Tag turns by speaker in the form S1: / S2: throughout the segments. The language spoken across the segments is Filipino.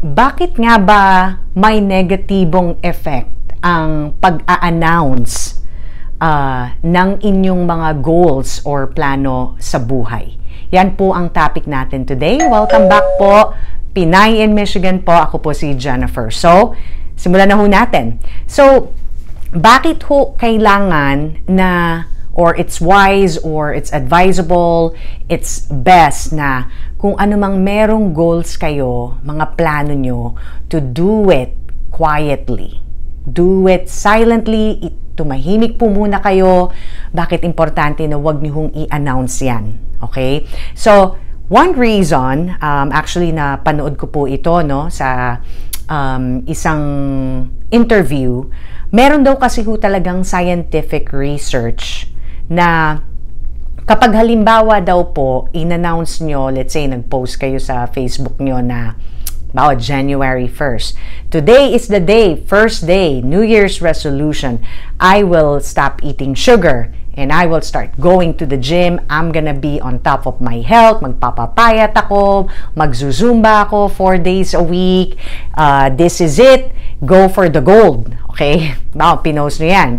S1: bakit nga ba may negatibong effect ang pag-a-announce ng inyong mga goals or plano sa buhay? Yan po ang topic natin today. Welcome back po, Pinay in Michigan po. Ako po si Jennifer. So, simulan na ho natin. So, bakit ho kailangan na, or it's wise, or it's advisable, it's best na kung anumang merong goals kayo, mga plano nyo, to do it quietly. Do it silently. Tumahimik po muna kayo. Bakit importante na wag nyo hong i-announce yan? Okay? So, one reason, actually na panood ko po ito no, sa isang interview, meron daw kasi ho talagang scientific research na kapag halimbawa daw po, in-announce nyo, let's say, nag-post kayo sa Facebook nyo na, bawa, January 1st. Today is the day, first day, New Year's resolution. I will stop eating sugar and I will start going to the gym. I'm gonna be on top of my health. Magpapapayat ako, magzuzumba ako 4 days a week. This is it. Go for the gold. Okay? Bawa, pinost nyo yan.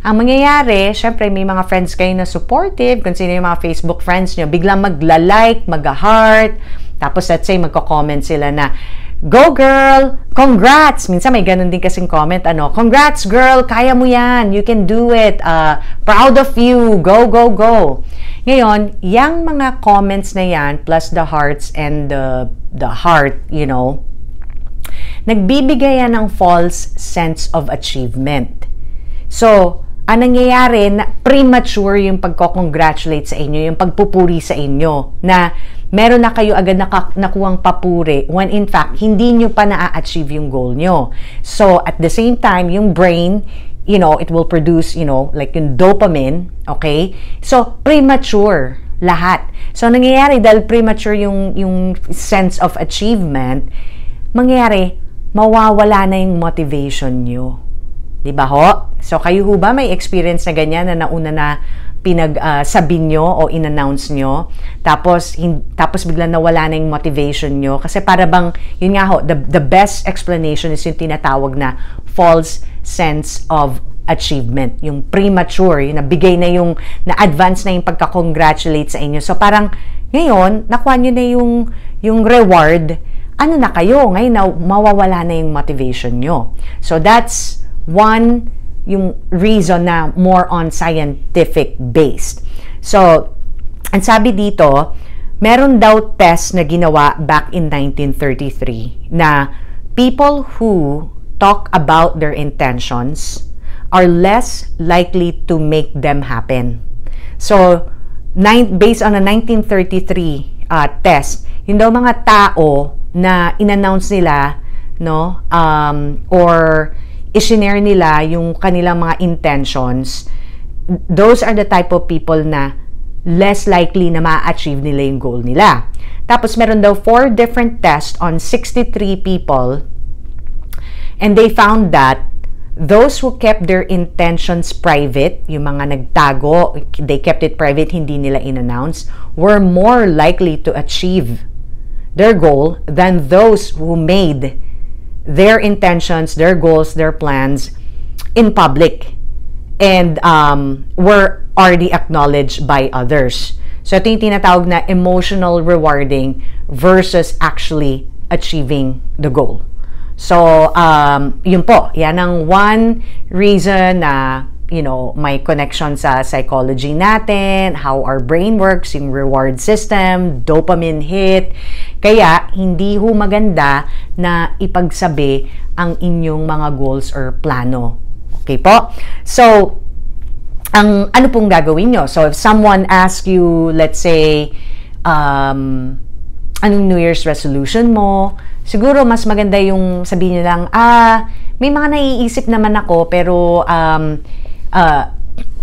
S1: Ang mangyayari, syempre may mga friends kayo na supportive, kung sino yung mga Facebook friends nyo, biglang magla-like, mag-heart, tapos let's say magko-comment sila na, go girl, congrats! Minsan may ganun din kasing comment, congrats girl, kaya mo yan, you can do it, proud of you, go, go, go. Ngayon, yung mga comments na yan, plus the hearts and the heart, nagbibigay yan ng false sense of achievement. So, ang nangyayari na premature yung pagko-congratulate sa inyo, yung pagpupuri sa inyo, na meron na kayo agad nakuhang papuri when in fact, hindi nyo pa na-achieve yung goal nyo. So, at the same time, yung brain, it will produce, like yung dopamine, okay? So, premature lahat. So, nangyayari dahil premature yung sense of achievement, mangyayari, mawawala na yung motivation nyo. Diba ho? So, kayo ho ba may experience na ganyan na nauna na pinagsabi nyo o in-announce nyo, tapos biglang nawala na yung motivation nyo? Kasi para bang, yun nga ho, the best explanation is yung tinatawag na false sense of achievement. Yung premature, yung nabigay na na-advance na yung pagka-congratulate sa inyo. So, parang ngayon, nakuha nyo na yung reward, ano na kayo? Ngayon, mawawala na yung motivation nyo. So, that's one, yung reason na more on scientific based. So, ang sabi dito, meron daw test na ginawa back in 1933 na people who talk about their intentions are less likely to make them happen. So, based on a 1933 test, yun daw mga tao na in-announce nila, or i-share nila yung kanilang mga intentions, those are the type of people na less likely na ma-achieve nila yung goal nila. Tapos meron daw 4 different tests on 63 people, and they found that those who kept their intentions private, yung mga nagtago, they kept it private, hindi nila in-announce, were more likely to achieve their goal than those who made their intentions, their goals, their plans in public and were already acknowledged by others. So, ito yung tinatawag na emotional rewarding versus actually achieving the goal. So, yun po. Yan ang one reason na, may connection sa psychology natin, how our brain works, yung reward system, dopamine hit. Kaya, hindi ho maganda na ipagsabi ang inyong mga goals or plano. Okay po? So, ano pong gagawin nyo? So, if someone asks you, let's say, anong New Year's resolution mo? Siguro, mas maganda yung sabihin nyo lang, may mga naiisip naman ako, pero,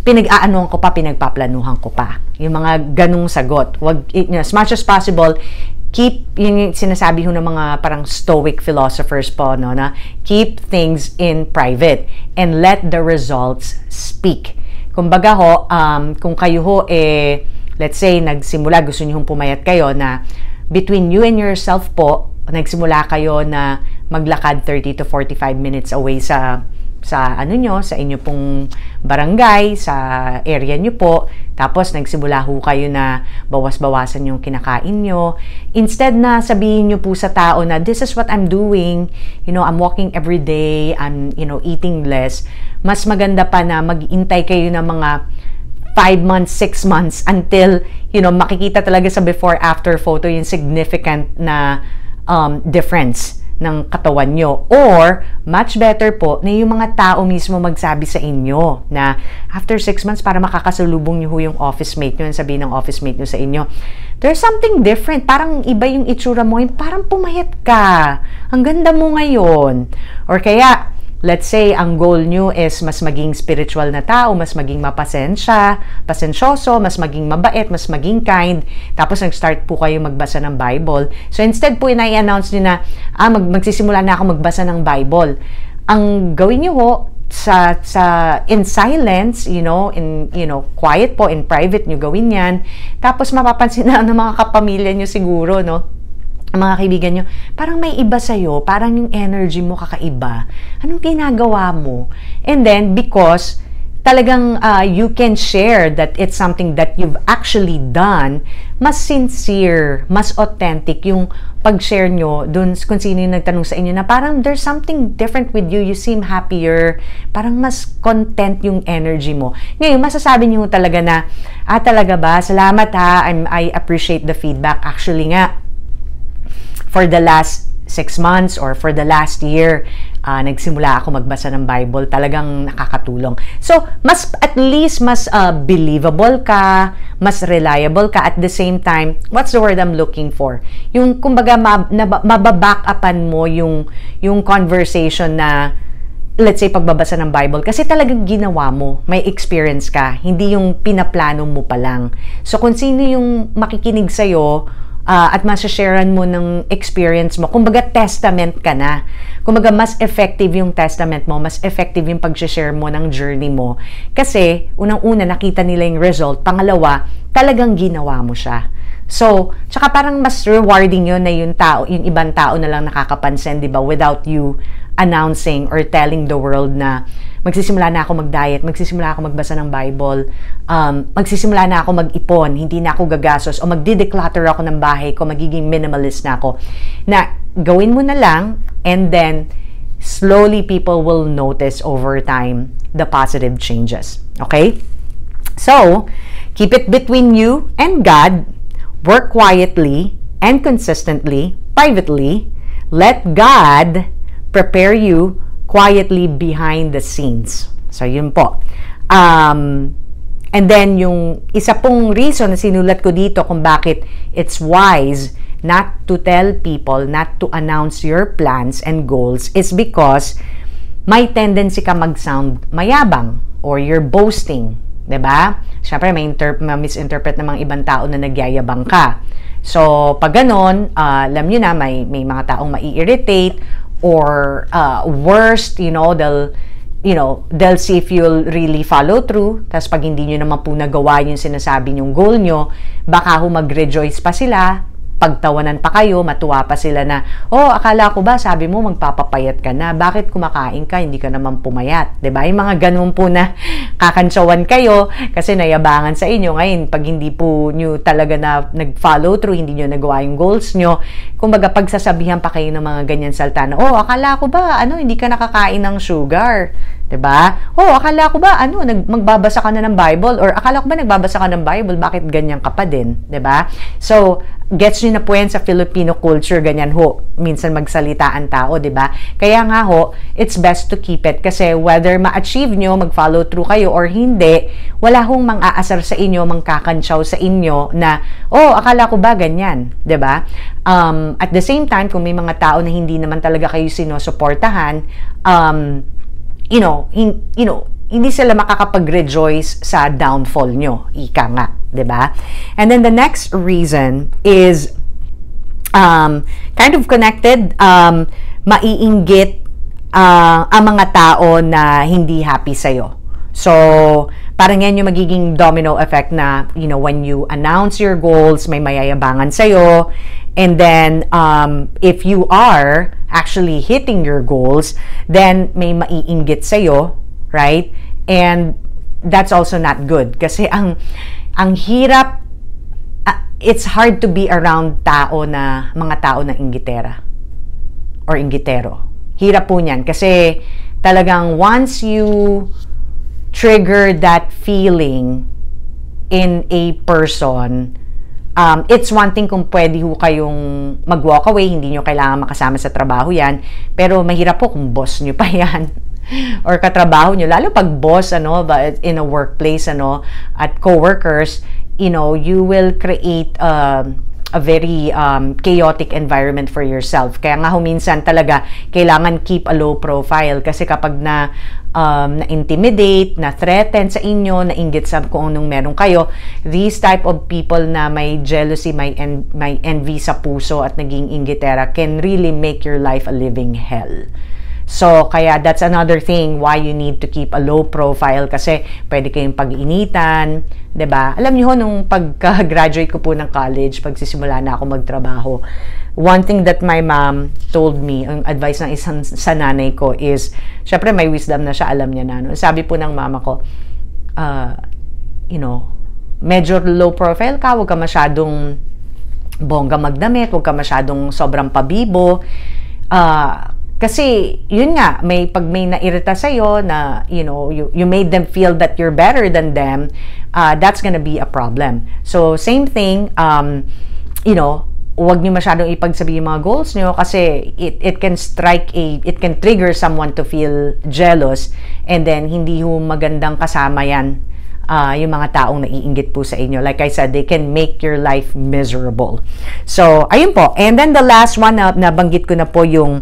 S1: pinag-aanohan ko pa, pinagpaplanuhan ko pa. Yung mga ganung sagot. Wag, as much as possible, keep, yung sinasabi ho ng mga parang stoic philosophers po, na keep things in private and let the results speak. Kumbaga ho, kung kayo ho, let's say, nagsimula, gusto nyo hong pumayat kayo na between you and yourself po, nagsimula kayo na maglakad 30 to 45 minutes away sa ano nyo, sa inyo pong barangay, sa area nyo po. Tapos nagsimula ho kayo na bawas-bawasan yung kinakain nyo. Instead na sabihin nyo po sa tao na this is what I'm doing, I'm walking every day, I'm eating less. Mas maganda pa na mag-intay kayo ng mga 5 months, 6 months until makikita talaga sa before-after photo yung significant na difference ng katawan nyo. Or, much better po na yung mga tao mismo magsabi sa inyo na after 6 months, para makakasalubong nyo yung office mate nyo, sabihin ng office mate nyo sa inyo, there's something different. Parang iba yung itsura mo, parang pumayat ka. Ang ganda mo ngayon. Or kaya, let's say, ang goal nyo is mas maging spiritual na tao, mas maging pasensyoso, mas maging mabait, mas maging kind. Tapos nag-start po kayo magbasa ng Bible. So instead po, i-announce nyo na, magsisimula na ako magbasa ng Bible. Ang gawin nyo ho, in silence, quiet po, in private nyo gawin yan. Tapos mapapansin na ng mga kapamilya nyo siguro, mga kaibigan nyo, parang may iba sa'yo, parang yung energy mo kakaiba. Anong ginagawa mo? And then, because talagang you can share that it's something that you've actually done, mas sincere, mas authentic yung pag-share nyo dun kung sino yung nagtanong sa inyo na parang there's something different with you, you seem happier, parang mas content yung energy mo. Ngayon, masasabi nyo talaga na, talaga ba? Salamat ha, I appreciate the feedback. Actually nga, for the last 6 months or for the last year, nagsimula ako magbasa ng Bible. Talagang nakakatulong. So, at least mas believable ka, mas reliable ka. At the same time, what's the word I'm looking for? Yung, kumbaga, mababack-upan mo yung conversation na, let's say, pagbabasa ng Bible. Kasi talagang ginawa mo, may experience ka. Hindi yung pinaplano mo pa lang. So, kung sino yung makikinig sa'yo, at masasharean mo ng experience mo. Kumbaga, testament ka na. Kumbaga, mas effective yung testament mo, mas effective yung pag-share mo ng journey mo. Kasi, unang-una, nakita nila yung result. Pangalawa, talagang ginawa mo siya. So, tsaka parang mas rewarding yun na yung ibang tao na lang nakakapansin, di ba? Without you announcing or telling the world na magsisimula na ako mag-diet, magsisimula ako magbasa ng Bible, magsisimula na ako mag-ipon, hindi na ako gagastos, o magdi-declutter ako ng bahay ko, magiging minimalist na ako. Na gawin mo na lang, and then slowly people will notice over time the positive changes. Okay? So, keep it between you and God. Work quietly and consistently, privately. Let God prepare you quietly behind the scenes. So, yun po. And then, yung isa pong reason na sinulat ko dito kung bakit it's wise not to tell people, not to announce your plans and goals is because may tendency ka mag-sound mayabang or you're boasting. Diba? Siyempre, may misinterpret ng mga ibang tao na nagyayabang ka. So, pag ganon, alam nyo na, may mga taong mai-irritate or worst, they'll see if you'll really follow through. Tapos pag hindi nyo naman po nagawa yung sinasabi nyong goal nyo, baka mag-rejoice pa sila, pagtawanan pa kayo, matuwa pa sila na, akala ko ba, sabi mo magpapapayat ka na, bakit kumakain ka, hindi ka naman pumayat, diba? Yung mga ganun po na kakantsawan kayo, kasi nayabangan sa inyo. Ngayon, pag hindi po nyo talaga na nag-follow through, hindi nyo nagawa yung goals nyo, kumbaga pagsasabihan pa kayo ng mga ganyan salta na, akala ko ba, hindi ka nakakain ng sugar, diba? Akala ko ba, magbabasa ka na ng Bible, or akala ko ba nagbabasa ka ng Bible, bakit ganyan ka pa din, diba? So, gets nyo na po yan sa Filipino culture, ganyan ho, minsan magsalita ang tao, diba? Kaya nga ho, it's best to keep it, kasi whether ma-achieve nyo, mag-follow through kayo, or hindi, wala hong mang-aasar sa inyo, mangkakantsaw sa inyo na, akala ko ba ganyan, diba? At the same time, kung may mga tao na hindi naman talaga kayo sinusuportahan, hindi sila makakapag-rejoice sa downfall nyo. Ika nga, diba? And then the next reason is kind of connected, maiinggit ang mga tao na hindi happy sa'yo. So, parang yan yung magiging domino effect na, when you announce your goals, may mayayabangan sa'yo, And then, if you are actually hitting your goals, then may maiinggit sa'yo, right? And that's also not good. Kasi ang hirap, it's hard to be around mga tao na inggitera or inggitero. Hirap po niyan. Kasi talagang once you trigger that feeling in a person, it's one thing kung pwede ho kayong mag-walk away, hindi nyo kailangan makasama sa trabaho yan, pero mahirap po kung boss nyo pa yan or katrabaho nyo, lalo pag boss, in a workplace, at co-workers, you will create a very chaotic environment for yourself. Kaya nga minsan talaga kailangan keep a low profile, kasi kapag na-intimidate, na-threaten sa inyo, nainggit sa kung anong meron kayo, these type of people na may jealousy, may envy sa puso at naging inggitera can really make your life a living hell. So, kaya that's another thing why you need to keep a low profile, kasi pwede kayong pag-initan, 'di ba? Alam niyo ho, nung pagka-graduate ko po ng college, pagsisimula na ako magtrabaho, one thing that my mom told me, ang advice ng isang sa nanay ko is, syempre may wisdom na siya, alam niya na. Sabi po ng mama ko, medyo low profile ka, huwag ka masyadong bongga magdamit, huwag ka masyadong sobrang pabibo, kasi, yun nga, pag may nairita sa'yo na, you made them feel that you're better than them, that's gonna be a problem. So, same thing, huwag nyo masyadong ipagsabi yung mga goals nyo, kasi it can trigger someone to feel jealous, and then hindi ho magandang kasama yan, yung mga taong naiinggit po sa inyo. Like I said, they can make your life miserable. So, ayun po. And then the last one na nabanggit ko na po yung,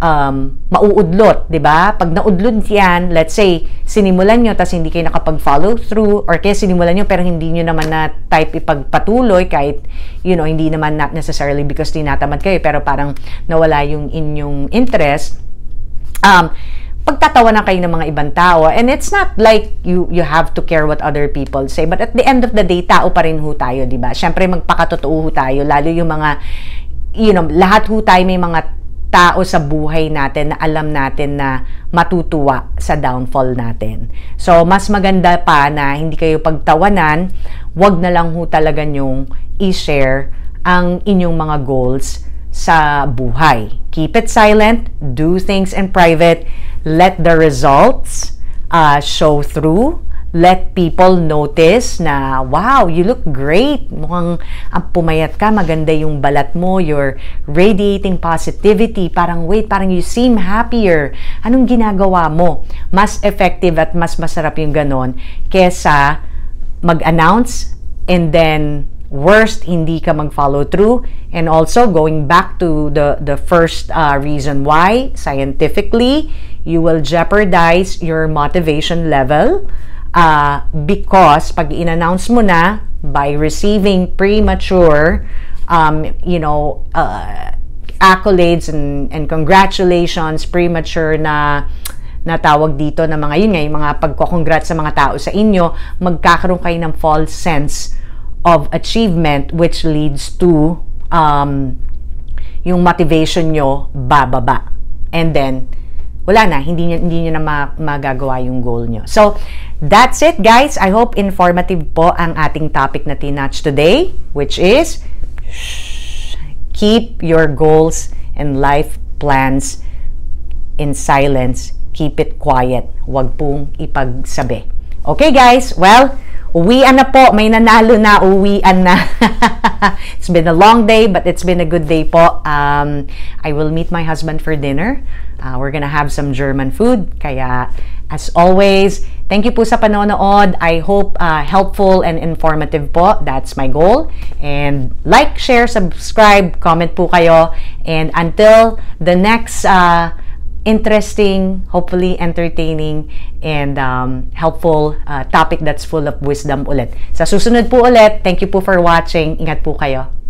S1: mauudlot, di ba? Pag naudlot yan, let's say, sinimulan nyo, tas hindi kayo nakapag-follow through, or kaya sinimulan nyo, pero hindi nyo naman na type ipagpatuloy, kahit, hindi naman not necessarily because tinatamad kayo, pero parang nawala yung inyong interest, pagtatawanan kayo ng mga ibang tao, and it's not like you have to care what other people say, but at the end of the day, tao pa rin ho tayo, di ba? Syempre magpakatotoo ho tayo, lalo yung mga, lahat ho tayo may mga tao sa buhay natin na alam natin na matutuwa sa downfall natin. So, mas maganda pa na hindi kayo pagtawanan, wag na lang ho talaga nyong i-share ang inyong mga goals sa buhay. Keep it silent, do things in private, let the results show through, let people notice na, wow, you look great, mukhang pumayat ka, maganda yung balat mo, you're radiating positivity, parang you seem happier, anong ginagawa mo? Mas effective at mas masarap yung ganon, kesa mag-announce and then worst, hindi ka mag-follow through. And also, going back to the first reason why, scientifically, you will jeopardize your motivation level, because pag in-announce mo na, by receiving premature, accolades and congratulations, premature na tawag dito na mga yun nga, yung mga pagko-congrats sa mga tao sa inyo, magkakaroon kayo ng false sense of achievement, which leads to yung motivation nyo bababa, and then wala na, hindi nyo na magagawa yung goal nyo. So that's it, guys. I hope informative po ang ating topic na tinatch today, which is keep your goals and life plans in silence. Keep it quiet, wag pong ipagsabi. Okay, guys, well, uwian na po. May nanalo na. Uwian na. It's been a long day, but it's been a good day po. I will meet my husband for dinner. We're gonna have some German food. Kaya, as always, thank you po sa panonood. I hope helpful and informative po. That's my goal. And like, share, subscribe, comment po kayo. And until the next interesting, hopefully entertaining, and helpful topic that's full of wisdom ulit. Sa susunod po ulit, thank you po for watching. Ingat po kayo.